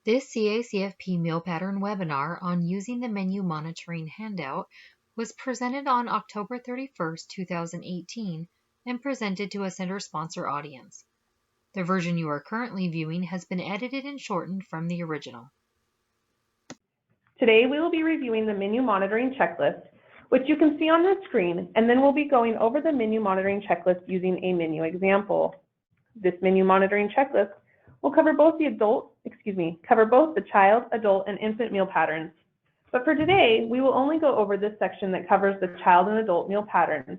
This CACFP meal pattern webinar on using the menu monitoring handout was presented on October 31st, 2018, and presented to a center sponsor audience. The version you are currently viewing has been edited and shortened from the original. Today we will be reviewing the menu monitoring checklist, which you can see on the screen, and then we'll be going over the menu monitoring checklist using a menu example. This menu monitoring checklist will cover both the child, adult, and infant meal patterns. But for today, we will only go over this section that covers the child and adult meal patterns.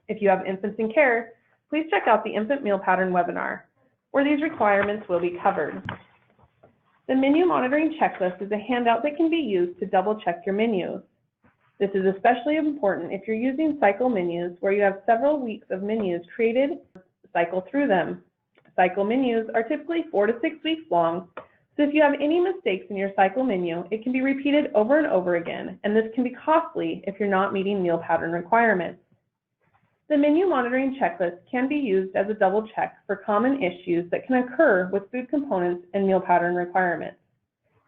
If you have infants in care, please check out the infant meal pattern webinar, where these requirements will be covered. The menu monitoring checklist is a handout that can be used to double check your menus. This is especially important if you're using cycle menus where you have several weeks of menus created, cycle through them. Cycle menus are typically 4 to 6 weeks long, so if you have any mistakes in your cycle menu, it can be repeated over and over again, and this can be costly if you're not meeting meal pattern requirements. The menu monitoring checklist can be used as a double check for common issues that can occur with food components and meal pattern requirements,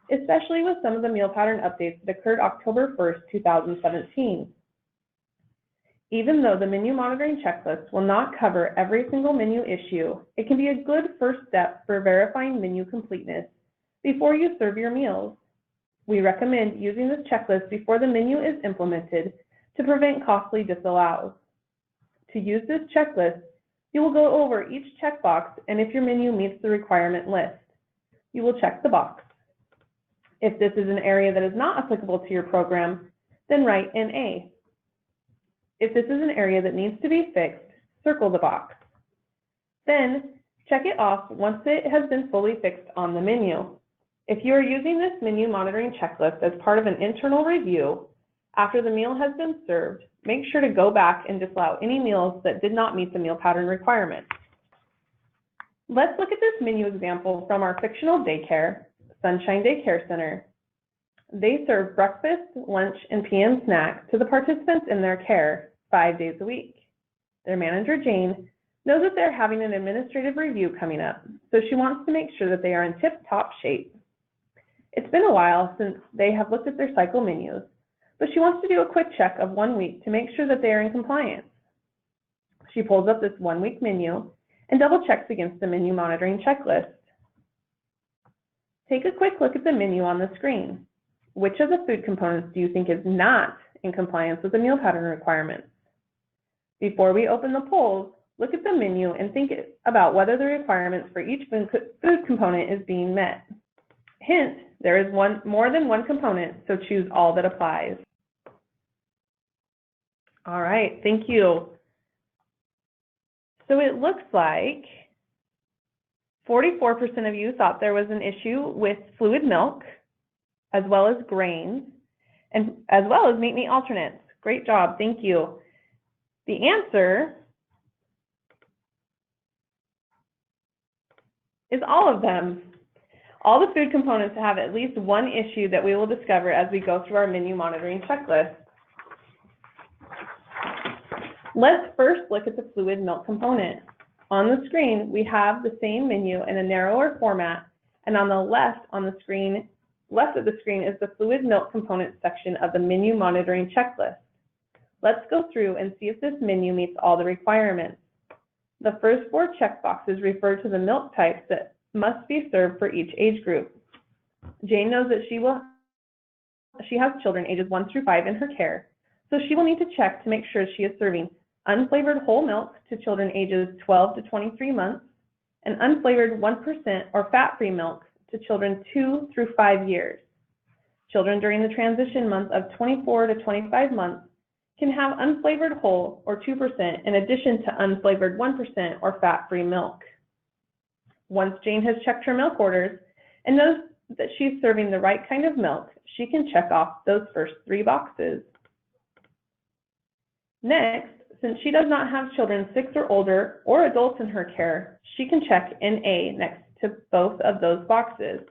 especially with some of the meal pattern updates that occurred October 1st, 2017. Even though the menu monitoring checklist will not cover every single menu issue, it can be a good first step for verifying menu completeness before you serve your meals. We recommend using this checklist before the menu is implemented to prevent costly disallows. To use this checklist, you will go over each checkbox, and if your menu meets the requirement list, you will check the box. If this is an area that is not applicable to your program, then write NA. If this is an area that needs to be fixed, circle the box. Then check it off once it has been fully fixed on the menu. If you are using this menu monitoring checklist as part of an internal review, after the meal has been served, make sure to go back and disallow any meals that did not meet the meal pattern requirements. Let's look at this menu example from our fictional daycare, Sunshine Daycare Center. They serve breakfast, lunch, and PM snacks to the participants in their care 5 days a week. Their manager, Jane, knows that they're having an administrative review coming up, so she wants to make sure that they are in tip-top shape. It's been a while since they have looked at their cycle menus, but she wants to do a quick check of 1 week to make sure that they are in compliance. She pulls up this 1 week menu and double checks against the menu monitoring checklist. Take a quick look at the menu on the screen. Which of the food components do you think is not in compliance with the meal pattern requirements? Before we open the polls, look at the menu and think about whether the requirements for each food component is being met. Hint, there is more than one component, so choose all that applies. All right, thank you. So it looks like 44% of you thought there was an issue with fluid milk, as well as grains, and as well as meat alternates. Great job, thank you. The answer is all of them. All the food components have at least one issue that we will discover as we go through our menu monitoring checklist. Let's first look at the fluid milk component. On the screen, we have the same menu in a narrower format, and on the left of the screen is the fluid milk component section of the menu monitoring checklist. Let's go through and see if this menu meets all the requirements. The first 4 checkboxes refer to the milk types that must be served for each age group. Jane knows that she has children ages 1 through 5 in her care, so she will need to check to make sure she is serving unflavored whole milk to children ages 12 to 23 months, and unflavored 1% or fat-free milk to children 2 through 5 years. Children during the transition month of 24 to 25 months can have unflavored whole or 2% in addition to unflavored 1% or fat-free milk. Once Jane has checked her milk orders and knows that she's serving the right kind of milk, she can check off those first 3 boxes. Next, since she does not have children 6 or older or adults in her care, she can check NA next to both of those boxes.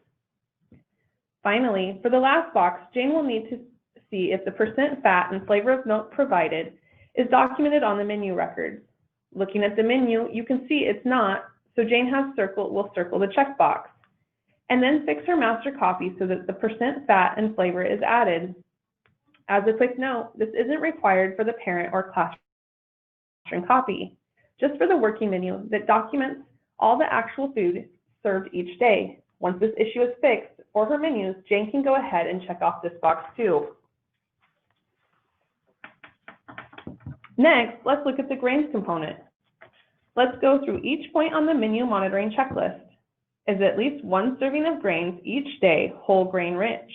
Finally, for the last box, Jane will need to see if the % fat and flavor of milk provided is documented on the menu records. Looking at the menu, you can see it's not, so Jane will circle the checkbox. and then fix her master copy so that the % fat and flavor is added. As a quick note, this isn't required for the parent or classroom copy, just for the working menu that documents all the actual food served each day. Once this issue is fixed for her menus, Jane can go ahead and check off this box too. Next, let's look at the grains component. Let's go through each point on the menu monitoring checklist. Is at least one serving of grains each day whole grain rich?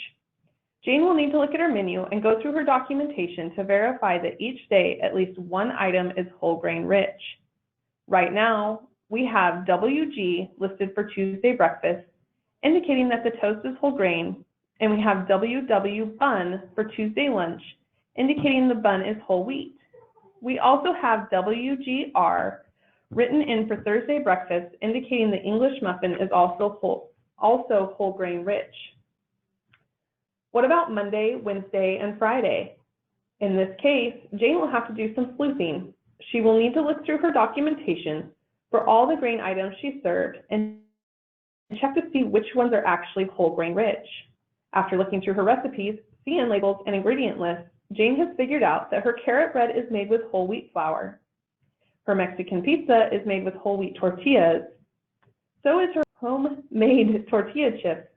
Jane will need to look at her menu and go through her documentation to verify that each day at least one item is whole grain rich. Right now, we have WG listed for Tuesday breakfast, indicating that the toast is whole grain, and we have WW bun for Tuesday lunch, indicating the bun is whole wheat. We also have WGR written in for Thursday breakfast, indicating the English muffin is also whole grain rich. What about Monday, Wednesday, and Friday? In this case, Jane will have to do some sleuthing. She will need to look through her documentation for all the grain items she served and check to see which ones are actually whole grain rich. After looking through her recipes, CN labels, and ingredient lists, Jane has figured out that her carrot bread is made with whole wheat flour. Her Mexican pizza is made with whole wheat tortillas. So is her homemade tortilla chips,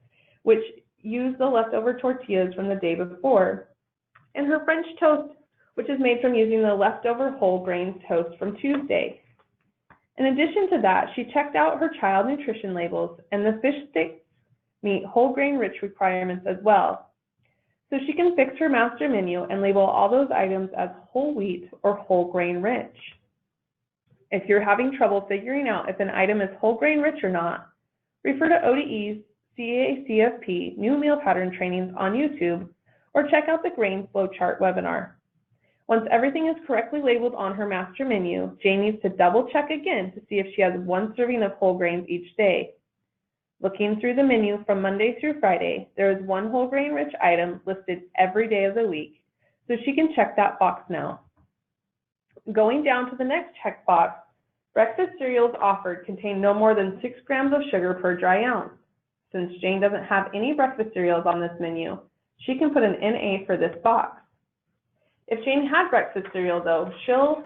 which use the leftover tortillas from the day before. And her French toast, which is made from using the leftover whole grain toast from Tuesday. In addition to that, she checked out her child nutrition labels, and the fish sticks meet whole grain rich requirements as well. So she can fix her master menu and label all those items as whole wheat or whole grain rich. If you're having trouble figuring out if an item is whole grain rich or not, refer to ODE's CACFP new meal pattern trainings on YouTube, or check out the grain flow chart webinar. Once everything is correctly labeled on her master menu, Jane needs to double check again to see if she has one serving of whole grains each day. Looking through the menu from Monday through Friday, there is one whole grain rich item listed every day of the week, so she can check that box now. Going down to the next checkbox, breakfast cereals offered contain no more than 6 grams of sugar per dry ounce. Since Jane doesn't have any breakfast cereals on this menu, she can put an NA for this box. If Jane had breakfast cereal though, she'll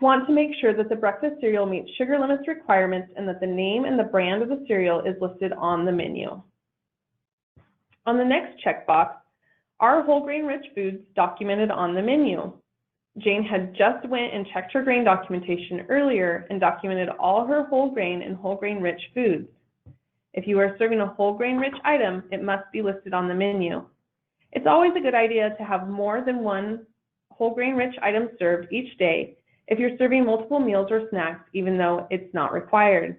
want to make sure that the breakfast cereal meets sugar limits requirements and that the name and the brand of the cereal is listed on the menu. On the next checkbox, are whole grain rich foods documented on the menu? Jane had just went and checked her grain documentation earlier and documented all her whole grain and whole grain rich foods. If you are serving a whole grain rich item, it must be listed on the menu. It's always a good idea to have more than one whole grain rich item served each day if you're serving multiple meals or snacks, even though it's not required.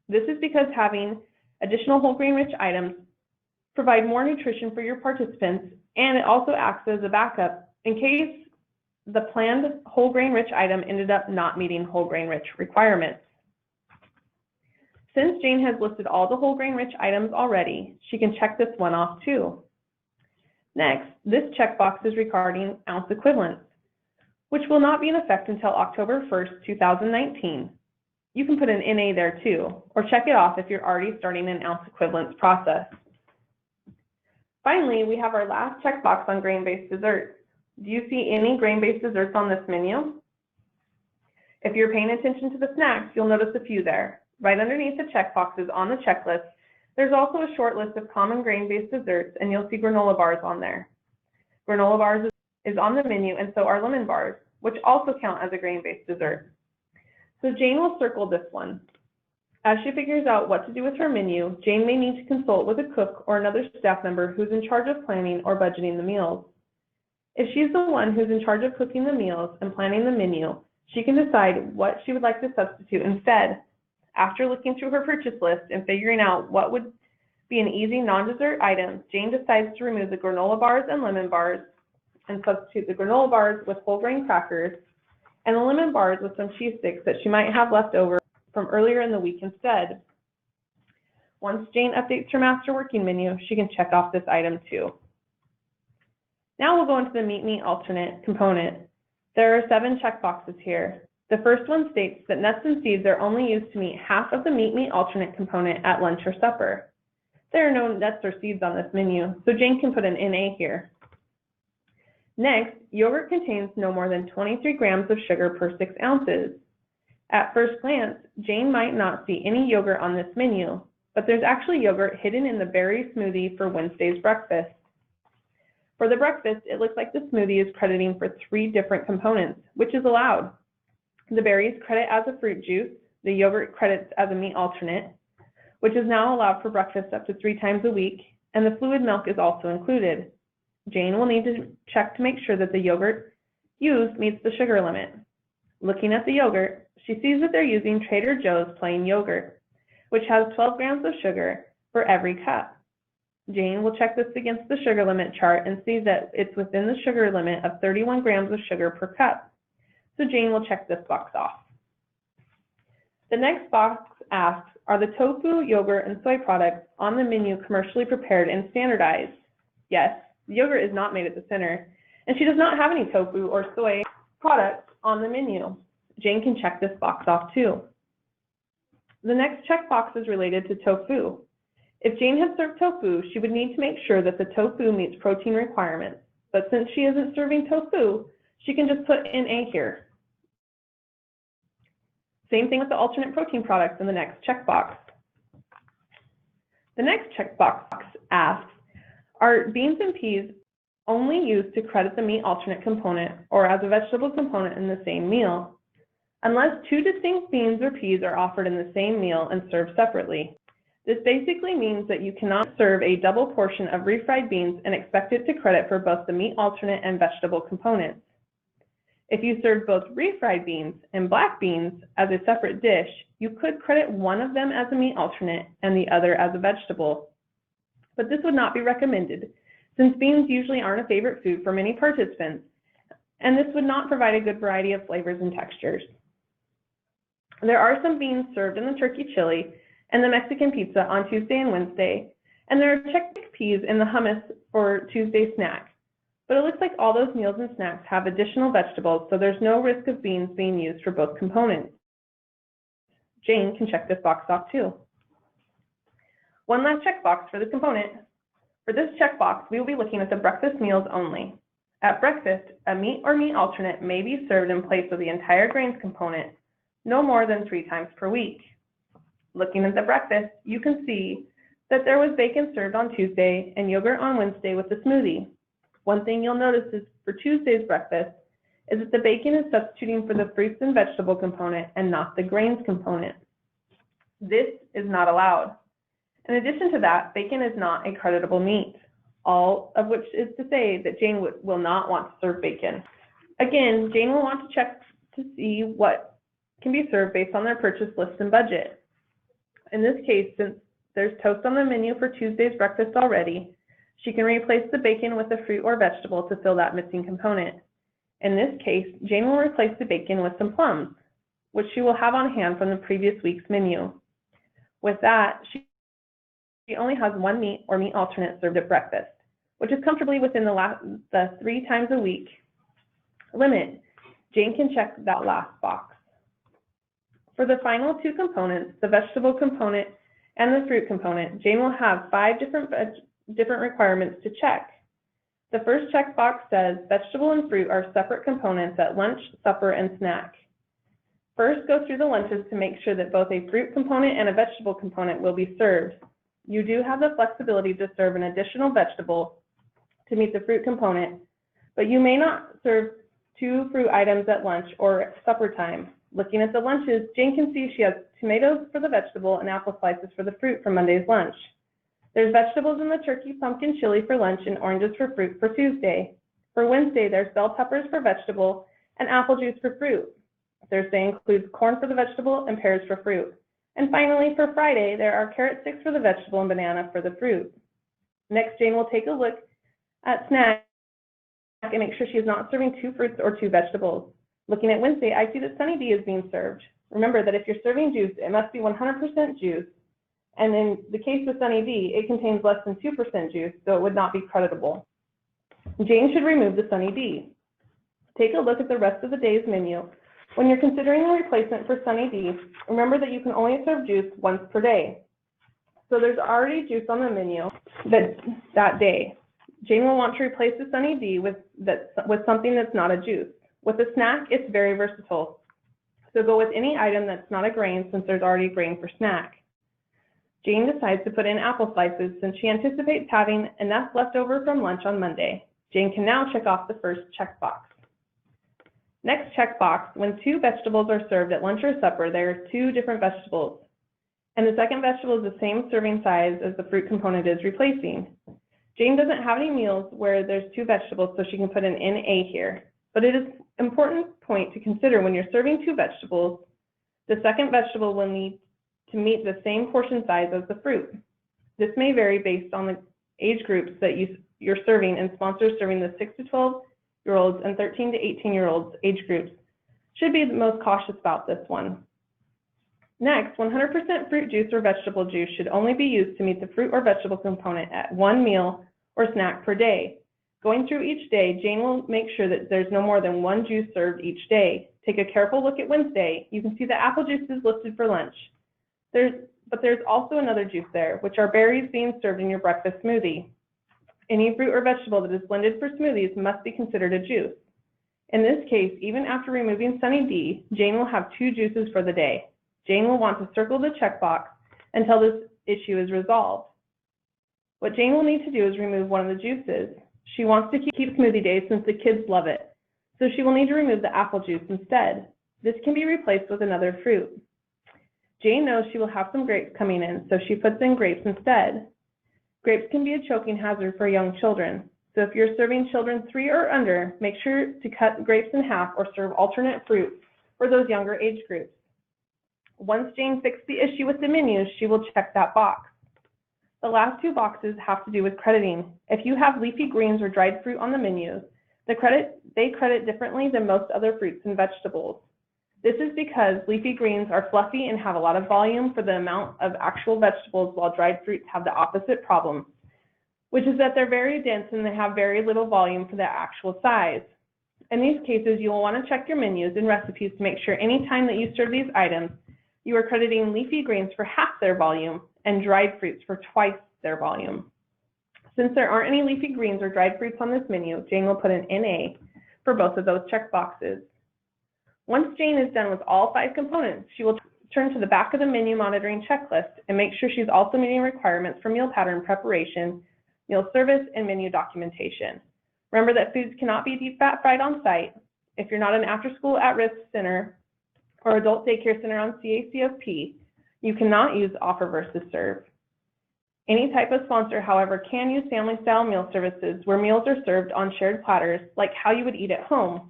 This is because having additional whole grain rich items provide more nutrition for your participants, and it also acts as a backup in case the planned whole grain rich item ended up not meeting whole grain rich requirements. Since Jane has listed all the whole grain rich items already, she can check this one off too. Next, this checkbox is regarding ounce equivalents, which will not be in effect until October 1st, 2019. You can put an NA there too, or check it off if you're already starting an ounce equivalents process. Finally, we have our last checkbox on grain-based desserts. Do you see any grain-based desserts on this menu? If you're paying attention to the snacks, you'll notice a few there. Right underneath the checkboxes on the checklist, there's also a short list of common grain-based desserts, and you'll see granola bars on there. Granola bars is on the menu, and so are lemon bars, which also count as a grain-based dessert. So Jane will circle this one. As she figures out what to do with her menu, Jane may need to consult with a cook or another staff member who's in charge of planning or budgeting the meals. If she's the one who's in charge of cooking the meals and planning the menu, she can decide what she would like to substitute instead. After looking through her purchase list and figuring out what would be an easy non-dessert item, Jane decides to remove the granola bars and lemon bars and substitute the granola bars with whole grain crackers and the lemon bars with some cheese sticks that she might have left over from earlier in the week instead. Once Jane updates her master working menu, she can check off this item too. Now we'll go into the meat alternate component. There are 7 checkboxes here. The first one states that nuts and seeds are only used to meet half of the meat alternate component at lunch or supper. There are no nuts or seeds on this menu, so Jane can put an NA here. Next, yogurt contains no more than 23 grams of sugar per 6 ounces. At first glance, Jane might not see any yogurt on this menu, but there's actually yogurt hidden in the berry smoothie for Wednesday's breakfast. For the breakfast, it looks like the smoothie is crediting for 3 different components, which is allowed. The berries credit as a fruit juice, the yogurt credits as a meat alternate, which is now allowed for breakfast up to 3 times a week, and the fluid milk is also included. Jane will need to check to make sure that the yogurt used meets the sugar limit. Looking at the yogurt, she sees that they're using Trader Joe's plain yogurt, which has 12 grams of sugar for every cup. Jane will check this against the sugar limit chart and see that it's within the sugar limit of 31 grams of sugar per cup. So Jane will check this box off. The next box asks, are the tofu, yogurt, and soy products on the menu commercially prepared and standardized? Yes, the yogurt is not made at the center, and she does not have any tofu or soy products on the menu. Jane can check this box off too. The next checkbox is related to tofu. If Jane had served tofu, she would need to make sure that the tofu meets protein requirements, but since she isn't serving tofu, she can just put NA here. Same thing with the alternate protein products in the next checkbox. The next checkbox asks, are beans and peas only used to credit the meat alternate component or as a vegetable component in the same meal, unless 2 distinct beans or peas are offered in the same meal and served separately? This basically means that you cannot serve a double portion of refried beans and expect it to credit for both the meat alternate and vegetable components. If you served both refried beans and black beans as a separate dish, you could credit one of them as a meat alternate and the other as a vegetable. But this would not be recommended, since beans usually aren't a favorite food for many participants, and this would not provide a good variety of flavors and textures. There are some beans served in the turkey chili and the Mexican pizza on Tuesday and Wednesday, and there are chickpeas in the hummus for Tuesday snack. But it looks like all those meals and snacks have additional vegetables, so there's no risk of beans being used for both components. Jane can check this box off too. One last checkbox for this component. For this checkbox, we will be looking at the breakfast meals only. At breakfast, a meat or meat alternate may be served in place of the entire grains component, no more than 3 times per week. Looking at the breakfast, you can see that there was bacon served on Tuesday and yogurt on Wednesday with the smoothie. One thing you'll notice is for Tuesday's breakfast is that the bacon is substituting for the fruits and vegetable component and not the grains component. This is not allowed. In addition to that, bacon is not a creditable meat, all of which is to say that Jane will not want to serve bacon. Again, Jane will want to check to see what can be served based on their purchase list and budget. In this case, since there's toast on the menu for Tuesday's breakfast already, she can replace the bacon with a fruit or vegetable to fill that missing component. In this case, Jane will replace the bacon with some plums, which she will have on hand from the previous week's menu. With that, she only has 1 meat or meat alternate served at breakfast, which is comfortably within the 3 times a week limit. Jane can check that last box. For the final 2 components, the vegetable component and the fruit component, Jane will have 5 different requirements to check. The first checkbox says vegetable and fruit are separate components at lunch, supper, and snack. First, go through the lunches to make sure that both a fruit component and a vegetable component will be served. You do have the flexibility to serve an additional vegetable to meet the fruit component, but you may not serve 2 fruit items at lunch or at supper time. Looking at the lunches, Jane can see she has tomatoes for the vegetable and apple slices for the fruit for Monday's lunch. There's vegetables in the turkey pumpkin chili for lunch and oranges for fruit for Tuesday. For Wednesday, there's bell peppers for vegetable and apple juice for fruit. Thursday includes corn for the vegetable and pears for fruit. And finally, for Friday, there are carrot sticks for the vegetable and banana for the fruit. Next, Jane will take a look at snack and make sure she is not serving 2 fruits or 2 vegetables. Looking at Wednesday, I see that Sunny D is being served. Remember that if you're serving juice, it must be 100% juice. And in the case of Sunny D, it contains less than 2% juice, so it would not be creditable. Jane should remove the Sunny D. Take a look at the rest of the day's menu. When you're considering a replacement for Sunny D, remember that you can only serve juice once per day. So there's already juice on the menu that day. Jane will want to replace the Sunny D with something that's not a juice. With a snack, it's very versatile. So go with any item that's not a grain since there's already grain for snack. Jane decides to put in apple slices since she anticipates having enough left over from lunch on Monday. Jane can now check off the first checkbox. Next checkbox, when 2 vegetables are served at lunch or supper, there are 2 different vegetables. And the second vegetable is the same serving size as the fruit component is replacing. Jane doesn't have any meals where there's 2 vegetables, so she can put an NA here. But it is an important point to consider when you're serving 2 vegetables, the second vegetable will need to meet the same portion size as the fruit. This may vary based on the age groups that you're serving, and sponsors serving the 6 to 12-year-olds and 13 to 18-year-olds age groups should be the most cautious about this one. Next, 100% fruit juice or vegetable juice should only be used to meet the fruit or vegetable component at 1 meal or snack per day. Going through each day, Jane will make sure that there's no more than 1 juice served each day. Take a careful look at Wednesday. You can see the apple juice is listed for lunch. But there's also another juice there, which are berries being served in your breakfast smoothie. Any fruit or vegetable that is blended for smoothies must be considered a juice. In this case, even after removing Sunny D, Jane will have 2 juices for the day. Jane will want to circle the checkbox until this issue is resolved. What Jane will need to do is remove one of the juices. She wants to keep smoothie days since the kids love it, so she will need to remove the apple juice instead. This can be replaced with another fruit. Jane knows she will have some grapes coming in, so she puts in grapes instead. Grapes can be a choking hazard for young children, so if you're serving children 3 or under, make sure to cut grapes in half or serve alternate fruit for those younger age groups. Once Jane fixed the issue with the menu, she will check that box. The last 2 boxes have to do with crediting. If you have leafy greens or dried fruit on the menu, they credit differently than most other fruits and vegetables. This is because leafy greens are fluffy and have a lot of volume for the amount of actual vegetables, while dried fruits have the opposite problem, which is that they're very dense and they have very little volume for the actual size. In these cases, you will want to check your menus and recipes to make sure any time that you serve these items, you are crediting leafy greens for half their volume and dried fruits for twice their volume. Since there aren't any leafy greens or dried fruits on this menu, Jane will put an NA for both of those checkboxes. Once Jane is done with all 5 components, she will turn to the back of the menu monitoring checklist and make sure she's also meeting requirements for meal pattern preparation, meal service, and menu documentation. Remember that foods cannot be deep fat fried on site. If you're not an after-school at-risk center or adult daycare center on CACFP, you cannot use offer versus serve. Any type of sponsor, however, can use family-style meal services where meals are served on shared platters, like how you would eat at home.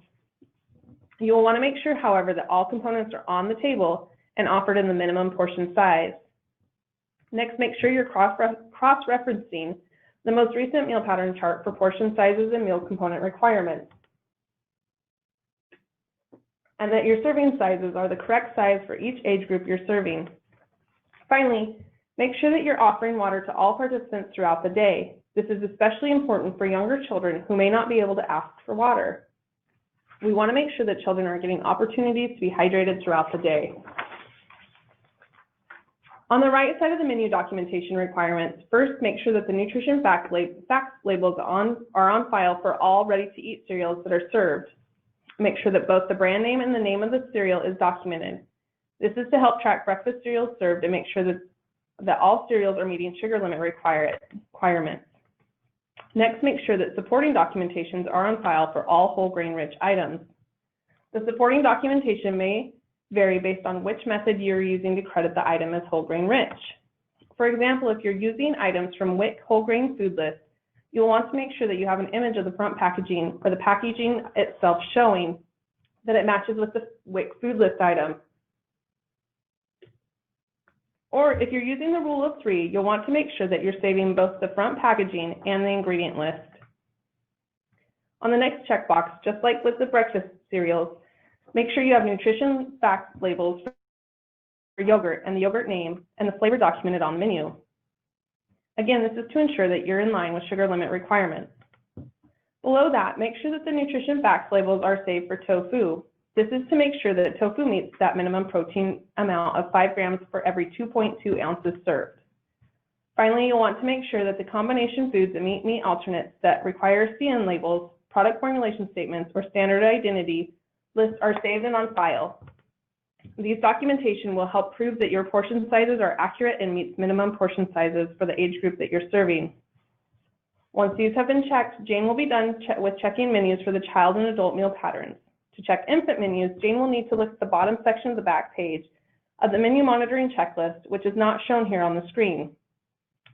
You will want to make sure, however, that all components are on the table and offered in the minimum portion size. Next, make sure you're cross-referencing the most recent meal pattern chart for portion sizes and meal component requirements, and that your serving sizes are the correct size for each age group you're serving. Finally, make sure that you're offering water to all participants throughout the day. This is especially important for younger children who may not be able to ask for water. We want to make sure that children are getting opportunities to be hydrated throughout the day. On the right side of the menu documentation requirements, first make sure that the nutrition fact labels are on file for all ready-to-eat cereals that are served. Make sure that both the brand name and the name of the cereal is documented. This is to help track breakfast cereals served and make sure that all cereals are meeting sugar limit requirements. Next, make sure that supporting documentations are on file for all whole grain rich items. The supporting documentation may vary based on which method you're using to credit the item as whole grain rich. For example, if you're using items from WIC whole grain food list, you'll want to make sure that you have an image of the front packaging or the packaging itself showing that it matches with the WIC food list item. Or if you're using the rule of 3, you'll want to make sure that you're saving both the front packaging and the ingredient list. On the next checkbox, just like with the breakfast cereals, make sure you have nutrition fact labels for yogurt and the yogurt name and the flavor documented on the menu. Again, this is to ensure that you're in line with sugar limit requirements. Below that, make sure that the nutrition facts labels are saved for tofu. This is to make sure that tofu meets that minimum protein amount of 5 grams for every 2.2 ounces served. Finally, you'll want to make sure that the combination foods and meat alternates that require CN labels, product formulation statements, or standard identity lists are saved and on file. These documentation will help prove that your portion sizes are accurate and meets minimum portion sizes for the age group that you're serving. Once these have been checked, Jane will be done with checking menus for the child and adult meal patterns. To check infant menus, Jane will need to look at the bottom section of the back page of the menu monitoring checklist, which is not shown here on the screen.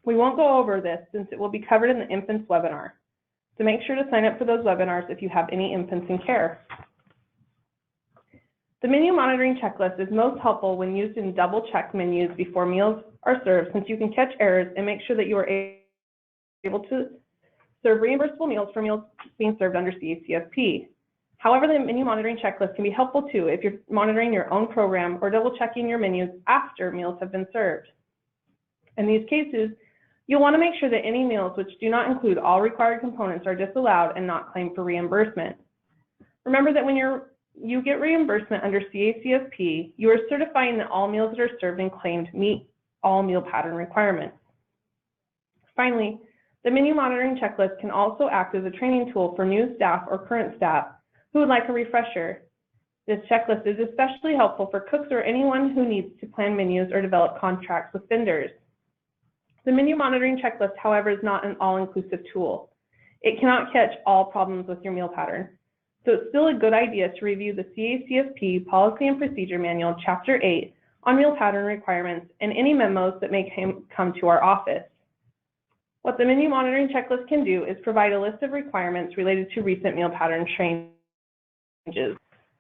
We won't go over this since it will be covered in the infants webinar. So make sure to sign up for those webinars if you have any infants in care. The menu monitoring checklist is most helpful when used in double-check menus before meals are served, since you can catch errors and make sure that you are able to serve reimbursable meals for meals being served under CACFP. However, the menu monitoring checklist can be helpful too if you're monitoring your own program or double-checking your menus after meals have been served. In these cases, you'll want to make sure that any meals which do not include all required components are disallowed and not claimed for reimbursement. Remember that when you get reimbursement under CACFP, you are certifying that all meals that are served and claimed meet all meal pattern requirements. Finally, the menu monitoring checklist can also act as a training tool for new staff or current staff who would like a refresher. This checklist is especially helpful for cooks or anyone who needs to plan menus or develop contracts with vendors. The menu monitoring checklist, however, is not an all-inclusive tool. It cannot catch all problems with your meal pattern. So it's still a good idea to review the CACFP Policy and Procedure Manual, Chapter 8, on meal pattern requirements and any memos that may come to our office. What the menu monitoring checklist can do is provide a list of requirements related to recent meal pattern changes.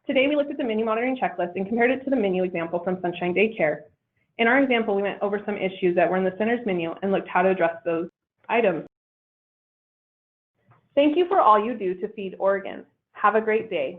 Today, we looked at the menu monitoring checklist and compared it to the menu example from Sunshine Daycare. In our example, we went over some issues that were in the center's menu and looked how to address those items. Thank you for all you do to feed Oregon. Have a great day.